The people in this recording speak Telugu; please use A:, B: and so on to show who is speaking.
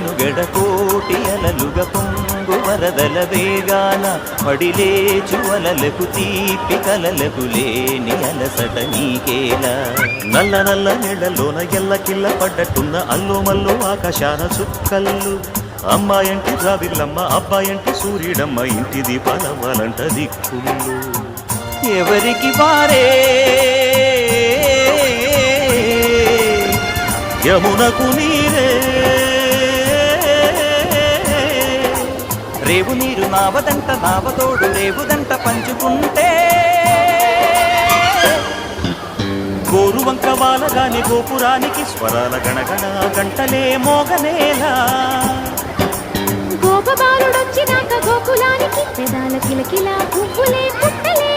A: మనుగడ కోటి అలలుగ పొంగు వరదల వేగాన పడిలేచు అలలకు తీపి కలలకు లేని అలసట నీకేలా నల్ల నల్ల నీళ్లలోన ఎల్లకిల్ల పడ్డట్టున్న అల్లుమల్లు ఆకాశాన చుక్కల్లు అమ్మాయంటి జాబిల్లమ్మ అబ్బాయంటి సూర్యుడమ్మ ఇంటి దీపాలవ్వాలంట దిక్కుళ్ళు ఎవరికి వారే యమునకు నీరే రేవు నీరు నావదంట నావతోడు రేవుదంట పంచుకుంటే గోరువంక వాలగాని గోపురానికి స్వరాల గణగణ గంటలే మోగనేలా
B: గోపబాలుడొచ్చినాక గోకులానికి పెదాల కిలకిలా పువ్వులే పుట్టలే